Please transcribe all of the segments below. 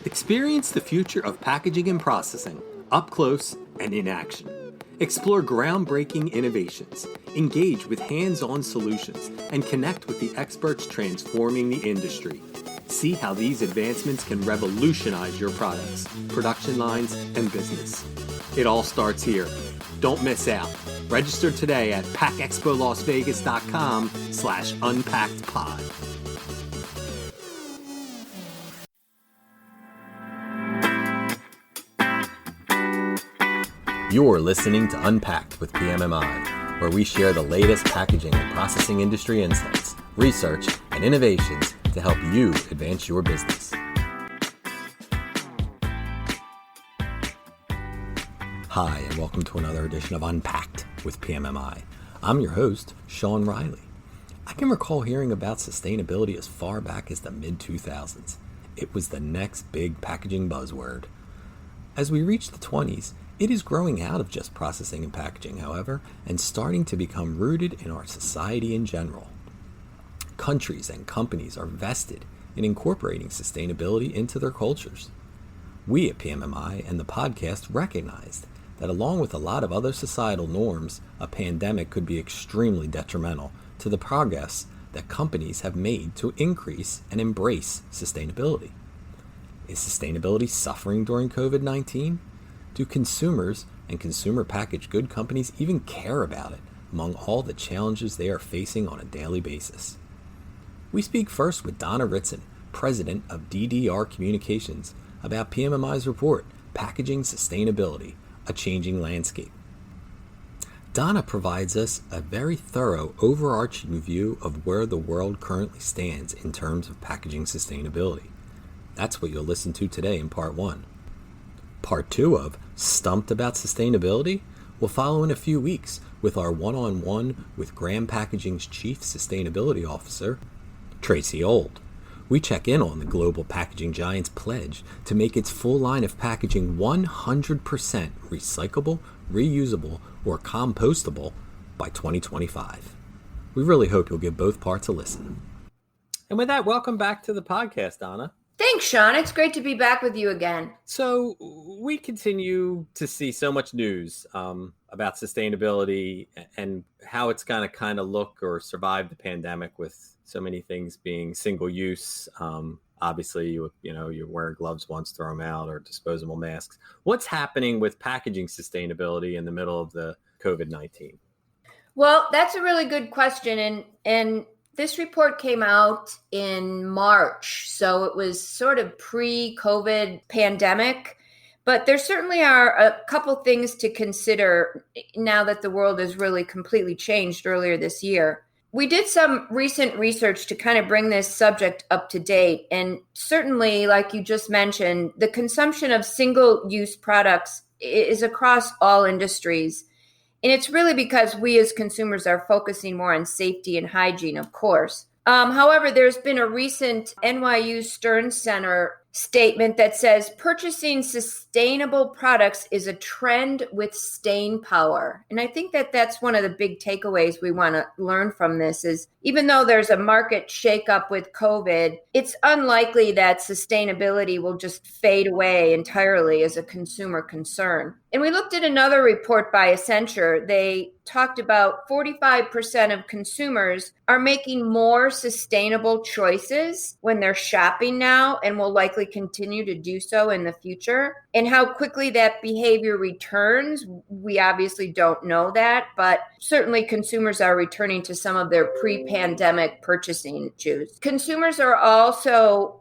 Experience the future of packaging and processing up close and in action. Explore groundbreaking innovations, engage with hands-on solutions, and connect with the experts transforming the industry. See how these advancements can revolutionize your products, production lines, and business. It all starts here. Don't miss out. Register today at packexpolasvegas.com/unpackedpod. You're listening to Unpacked with PMMI, where we share the latest packaging and processing industry insights, research, and innovations to help you advance your business. Hi, and welcome to another edition of Unpacked with PMMI. I'm your host, Sean Riley. I can recall hearing about sustainability as far back as the mid-2000s. It was the next big packaging buzzword. As we reach the 20s, it is growing out of just processing and packaging, however, and starting to become rooted in our society in general. Countries and companies are vested in incorporating sustainability into their cultures. We at PMMI and the podcast recognized that along with a lot of other societal norms, a pandemic could be extremely detrimental to the progress that companies have made to increase and embrace sustainability. Is sustainability suffering during COVID-19? Do consumers and consumer packaged good companies even care about it among all the challenges they are facing on a daily basis? We speak first with Donna Ritson, president of DDR Communications, about PMMI's report, Packaging Sustainability, a Changing Landscape. Donna provides us a very thorough, overarching view of where the world currently stands in terms of packaging sustainability. That's what you'll listen to today in Part 1. Part 2 of Stumped about Sustainability will follow in a few weeks with our one-on-one with Graham Packaging's Chief Sustainability Officer, Tracy Old. We check in on the global packaging giant's pledge to make its full line of packaging 100% recyclable, reusable, or compostable by 2025. We really hope you'll give both parts a listen. And with that, welcome back to the podcast, Donna. Thanks, Sean. It's great to be back with you again. So we continue to see so much news about sustainability and how it's going to kind of look or survive the pandemic, with so many things being single use. Obviously, you wear gloves once, throw them out, or disposable masks. What's happening with packaging sustainability in the middle of the COVID-19? Well, that's a really good question. And this report came out in March, so it was sort of pre-COVID pandemic. But there certainly are a couple things to consider now that the world has really completely changed earlier this year. We did some recent research to kind of bring this subject up to date. And certainly, like you just mentioned, the consumption of single-use products is across all industries. And it's really because we as consumers are focusing more on safety and hygiene, of course. However, there's been a recent NYU Stern Center statement that says purchasing sustainable products is a trend with staying power. And I think that that's one of the big takeaways we want to learn from this is even though there's a market shakeup with COVID, it's unlikely that sustainability will just fade away entirely as a consumer concern. And we looked at another report by Accenture. They talked about 45% of consumers are making more sustainable choices when they're shopping now and will likely continue to do so in the future. And how quickly that behavior returns, we obviously don't know that, but certainly consumers are returning to some of their pre-pandemic purchasing choices. Consumers are also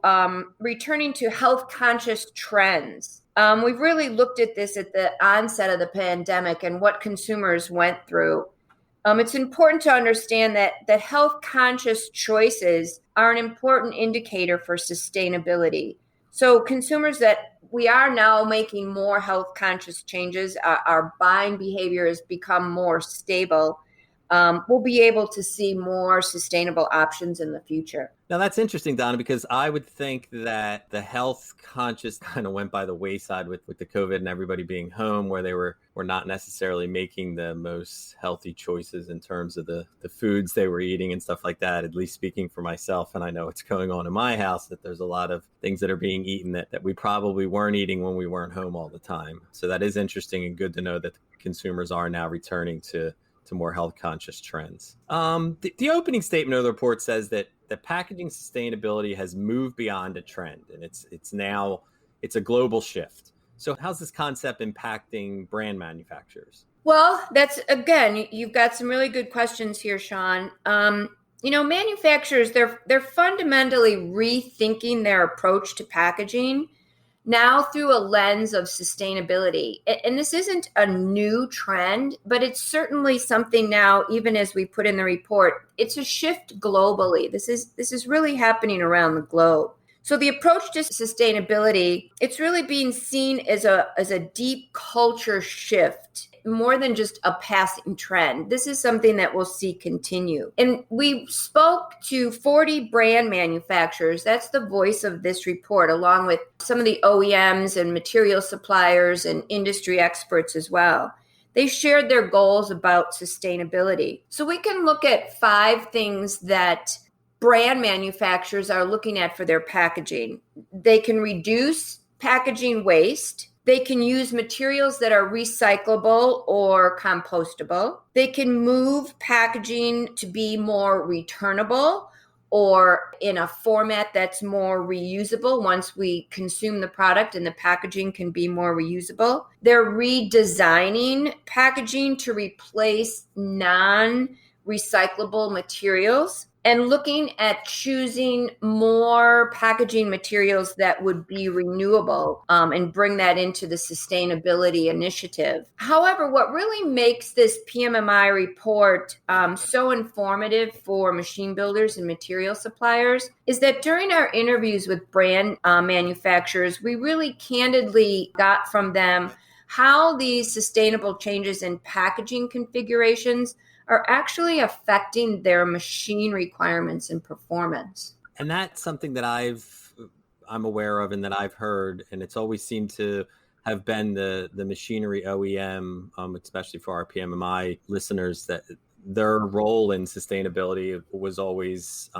returning to health-conscious trends. We've really looked at this at the onset of the pandemic and what consumers went through. It's important to understand that health-conscious choices are an important indicator for sustainability. So consumers that we are now making more health-conscious changes, our buying behavior has become more stable. we'll be able to see more sustainable options in the future. Now that's interesting, Donna, because I would think that the health conscious kind of went by the wayside with the COVID and everybody being home, where they were not necessarily making the most healthy choices in terms of the foods they were eating and stuff like that, at least speaking for myself. And I know it's going on in my house that there's a lot of things that are being eaten that we probably weren't eating when we weren't home all the time. So that is interesting and good to know that consumers are now returning to more health conscious trends. The opening statement of the report says that the packaging sustainability has moved beyond a trend, and it's a global shift. So how's this concept impacting brand manufacturers? Well, that's, again, you've got some really good questions here, Sean. Manufacturers, they're fundamentally rethinking their approach to packaging now through a lens of sustainability. And this isn't a new trend, but it's certainly something now, even as we put in the report, it's a shift globally. This is really happening around the globe. So the approach to sustainability, it's really being seen as a deep culture shift, more than just a passing trend. This is something that we'll see continue. And we spoke to 40 brand manufacturers. That's the voice of this report, along with some of the OEMs and material suppliers and industry experts as well. They shared their goals about sustainability. So we can look at 5 things that brand manufacturers are looking at for their packaging. They can reduce packaging waste. They can use materials that are recyclable or compostable. They can move packaging to be more returnable or in a format that's more reusable once we consume the product, and the packaging can be more reusable. They're redesigning packaging to replace non-recyclable materials, and looking at choosing more packaging materials that would be renewable and bring that into the sustainability initiative. However, what really makes this PMMI report so informative for machine builders and material suppliers is that during our interviews with brand manufacturers, we really candidly got from them how these sustainable changes in packaging configurations are actually affecting their machine requirements and performance. And that's something that I'm aware of and that I've heard, and it's always seemed to have been the machinery OEM, especially for our PMMI listeners, that their role in sustainability was always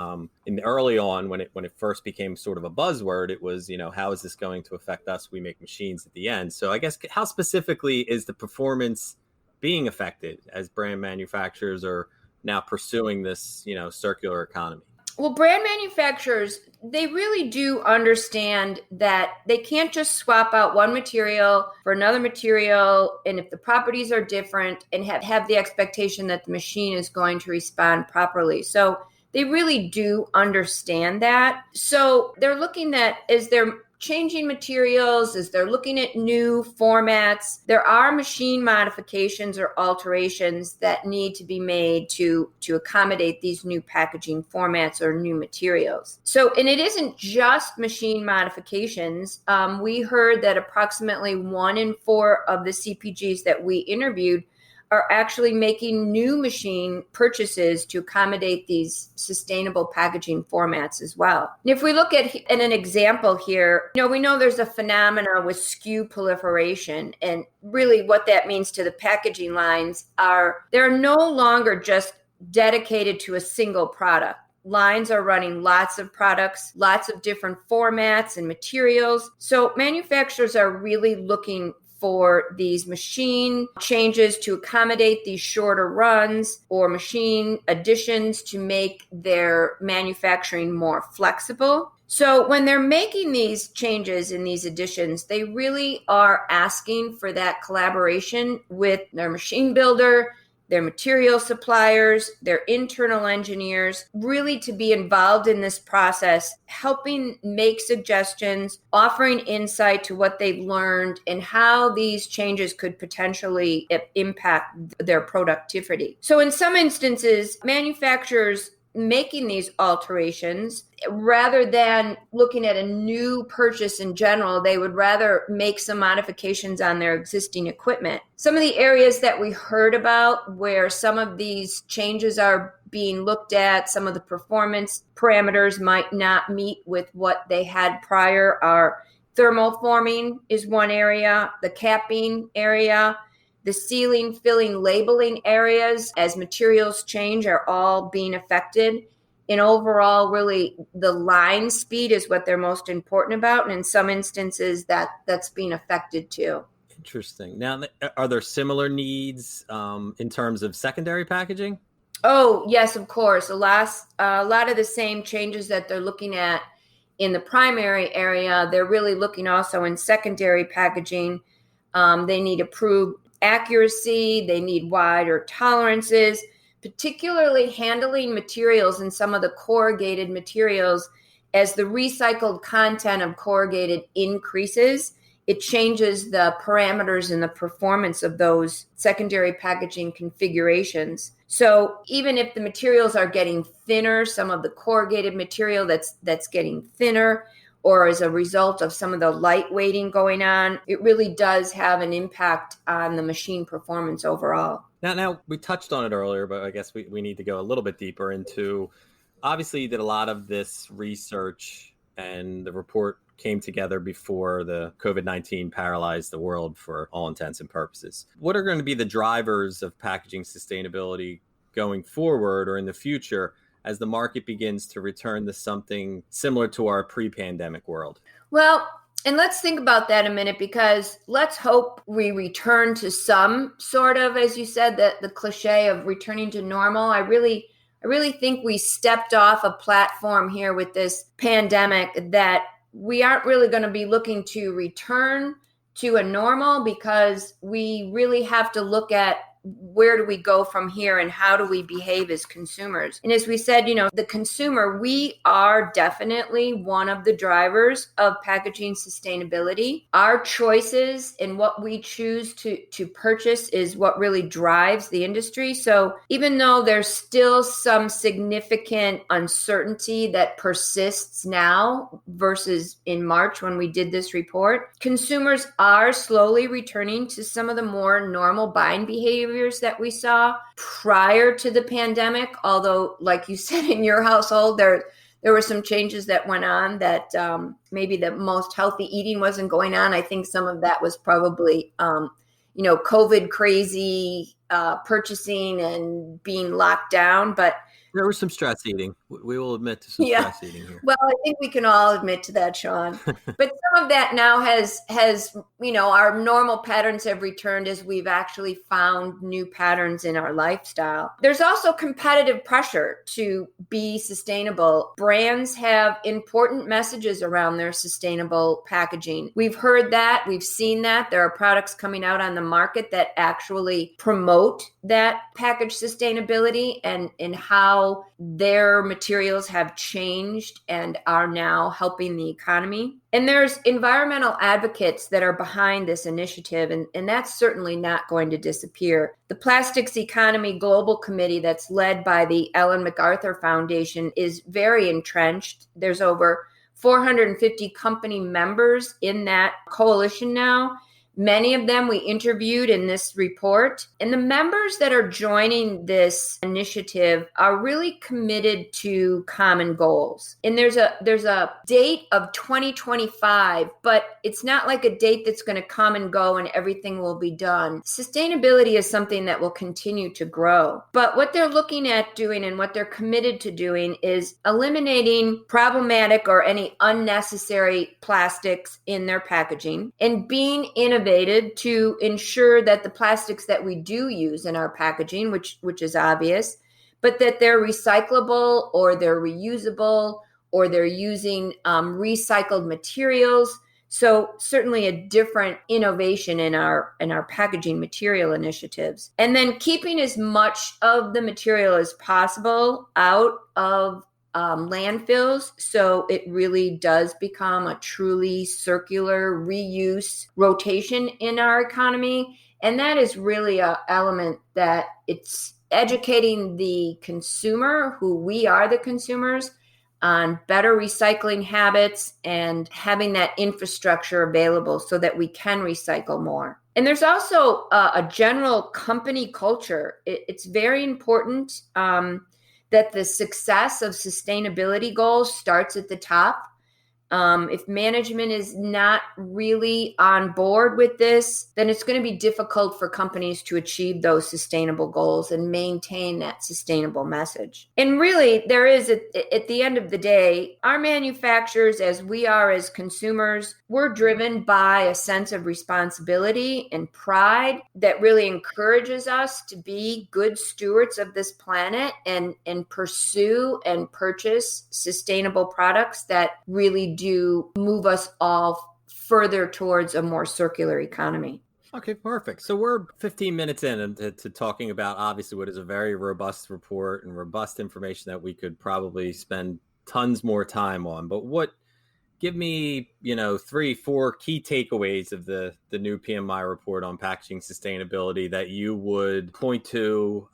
early on when it first became sort of a buzzword. It was, how is this going to affect us? We make machines at the end. So I guess how specifically is the performance being affected as brand manufacturers are now pursuing this, circular economy? Well, brand manufacturers, they really do understand that they can't just swap out one material for another material, and if the properties are different, and have the expectation that the machine is going to respond properly. So they really do understand that. So they're looking at, as they're changing materials, as they're looking at new formats, there are machine modifications or alterations that need to be made to accommodate these new packaging formats or new materials. So, and it isn't just machine modifications. We heard that approximately 1 in 4 of the CPGs that we interviewed are actually making new machine purchases to accommodate these sustainable packaging formats as well. And if we look at an example here, we know there's a phenomena with SKU proliferation, and really what that means to the packaging lines are they're no longer just dedicated to a single product. Lines are running lots of products, lots of different formats and materials. So manufacturers are really looking for these machine changes to accommodate these shorter runs or machine additions to make their manufacturing more flexible. So when they're making these changes and these additions, they really are asking for that collaboration with their machine builder, their material suppliers, their internal engineers, really to be involved in this process, helping make suggestions, offering insight to what they've learned and how these changes could potentially impact their productivity. So in some instances, manufacturers making these alterations. Rather than looking at a new purchase in general, they would rather make some modifications on their existing equipment. Some of the areas that we heard about where some of these changes are being looked at, some of the performance parameters might not meet with what they had prior, are thermoforming is one area, the capping area, the sealing, filling, labeling areas as materials change are all being affected. And overall, really, the line speed is what they're most important about. And in some instances, that's being affected too. Interesting. Now, are there similar needs in terms of secondary packaging? Oh, yes, of course. A lot of the same changes that they're looking at in the primary area, they're really looking also in secondary packaging. They need improved accuracy. They need wider tolerances, particularly handling materials and some of the corrugated materials. As the recycled content of corrugated increases, it changes the parameters and the performance of those secondary packaging configurations. So even if the materials are getting thinner, some of the corrugated material that's getting thinner, or as a result of some of the light weighting going on, it really does have an impact on the machine performance overall. Now we touched on it earlier, but I guess we need to go a little bit deeper into, obviously you did a lot of this research and the report came together before the COVID-19 paralyzed the world for all intents and purposes. What are going to be the drivers of packaging sustainability going forward or in the future as the market begins to return to something similar to our pre-pandemic world? Well, and let's think about that a minute, because let's hope we return to some sort of, as you said, the cliche of returning to normal. I really think we stepped off a platform here with this pandemic that we aren't really going to be looking to return to a normal, because we really have to look at where do we go from here and how do we behave as consumers. And as we said, the consumer, we are definitely one of the drivers of packaging sustainability. Our choices and what we choose to purchase is what really drives the industry. So even though there's still some significant uncertainty that persists now versus in March when we did this report, consumers are slowly returning to some of the more normal buying behaviors that we saw prior to the pandemic. Although, like you said, in your household, there were some changes that went on that maybe the most healthy eating wasn't going on. I think some of that was probably, COVID crazy purchasing and being locked down. But there was some stress eating. We will admit to some stress eating here. Well, I think we can all admit to that, Sean. But some of that now has our normal patterns have returned as we've actually found new patterns in our lifestyle. There's also competitive pressure to be sustainable. Brands have important messages around their sustainable packaging. We've heard that. We've seen that. There are products coming out on the market that actually promote that package sustainability and how their materials have changed and are now helping the economy. And there's environmental advocates that are behind this initiative, and that's certainly not going to disappear. The Plastics Economy Global Committee that's led by the Ellen MacArthur Foundation is very entrenched. There's over 450 company members in that coalition now. Many of them we interviewed in this report. And the members that are joining this initiative are really committed to common goals. And there's a date of 2025, but it's not like a date that's going to come and go and everything will be done. Sustainability is something that will continue to grow. But what they're looking at doing and what they're committed to doing is eliminating problematic or any unnecessary plastics in their packaging and being innovative to ensure that the plastics that we do use in our packaging, which is obvious, but that they're recyclable or they're reusable or they're using recycled materials. So certainly a different innovation in our packaging material initiatives. And then keeping as much of the material as possible out of landfills, so it really does become a truly circular reuse rotation in our economy. And that is really an element that it's educating the consumer, who we are the consumers, on better recycling habits and having that infrastructure available so that we can recycle more. And there's also a general company culture. It's very important that the success of sustainability goals starts at the top. If management is not really on board with this, then it's going to be difficult for companies to achieve those sustainable goals and maintain that sustainable message. And really, there is, at the end of the day, our manufacturers, as we are as consumers, we're driven by a sense of responsibility and pride that really encourages us to be good stewards of this planet and pursue and purchase sustainable products that really do move us all further towards a more circular economy. Okay, perfect. So we're 15 minutes in to talking about obviously what is a very robust report and robust information that we could probably spend tons more time on. But give me, 3-4 key takeaways of the new PMI report on packaging sustainability that you would point to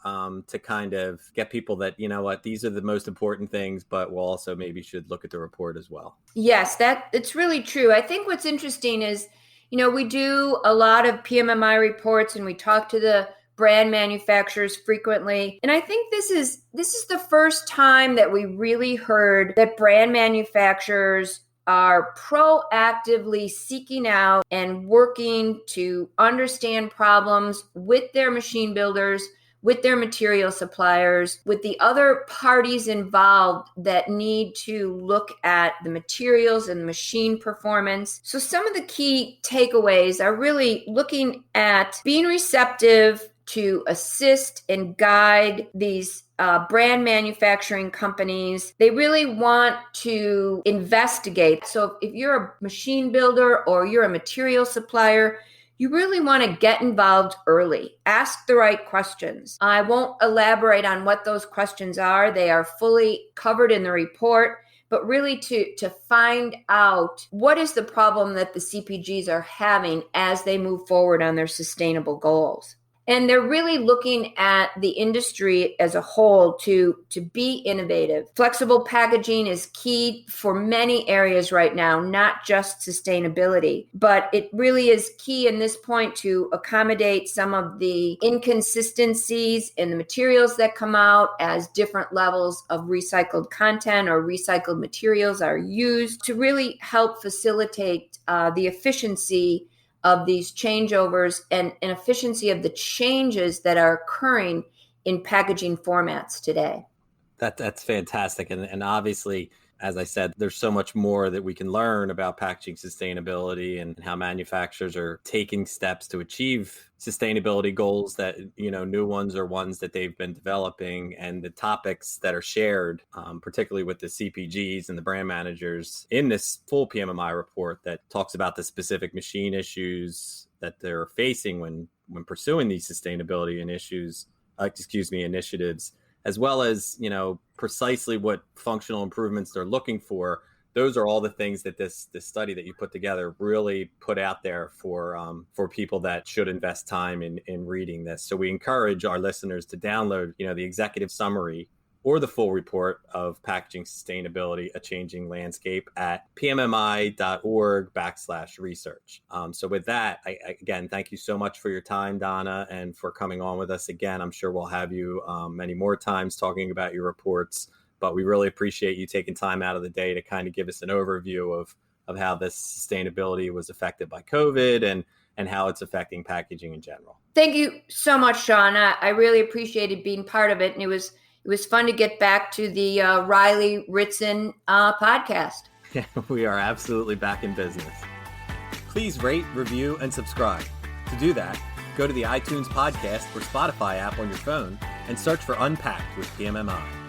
kind of get people that, these are the most important things, but we'll also maybe should look at the report as well. Yes, it's really true. I think what's interesting is, we do a lot of PMMI reports and we talk to the brand manufacturers frequently. And I think this is the first time that we really heard that brand manufacturers are proactively seeking out and working to understand problems with their machine builders, with their material suppliers, with the other parties involved that need to look at the materials and machine performance. So some of the key takeaways are really looking at being receptive to assist and guide these brand manufacturing companies. They really want to investigate. So if you're a machine builder or you're a material supplier, you really want to get involved early. Ask the right questions. I won't elaborate on what those questions are. They are fully covered in the report, but really to find out what is the problem that the CPGs are having as they move forward on their sustainable goals. And they're really looking at the industry as a whole to be innovative. Flexible packaging is key for many areas right now, not just sustainability, but it really is key in this point to accommodate some of the inconsistencies in the materials that come out as different levels of recycled content or recycled materials are used to really help facilitate the efficiency of these changeovers and efficiency of the changes that are occurring in packaging formats today. That's fantastic. And obviously, as I said, there's so much more that we can learn about packaging sustainability and how manufacturers are taking steps to achieve sustainability goals that, new ones or ones that they've been developing, and the topics that are shared, particularly with the CPGs and the brand managers in this full PMMI report that talks about the specific machine issues that they're facing when pursuing these sustainability initiatives, as well as, precisely what functional improvements they're looking for. Those are all the things that this study that you put together really put out there for people that should invest time in reading this. So we encourage our listeners to download, the executive summary or the full report of Packaging Sustainability, A Changing Landscape at pmmi.org/research. So with that, I again, thank you so much for your time, Donna, and for coming on with us again. I'm sure we'll have you many more times talking about your reports, but we really appreciate you taking time out of the day to kind of give us an overview of how this sustainability was affected by COVID and how it's affecting packaging in general. Thank you so much, Sean. I really appreciated being part of it, and it was fun to get back to the Riley Ritson podcast. Yeah, we are absolutely back in business. Please rate, review, and subscribe. To do that, go to the iTunes podcast or Spotify app on your phone and search for UnPACKed with PMMI.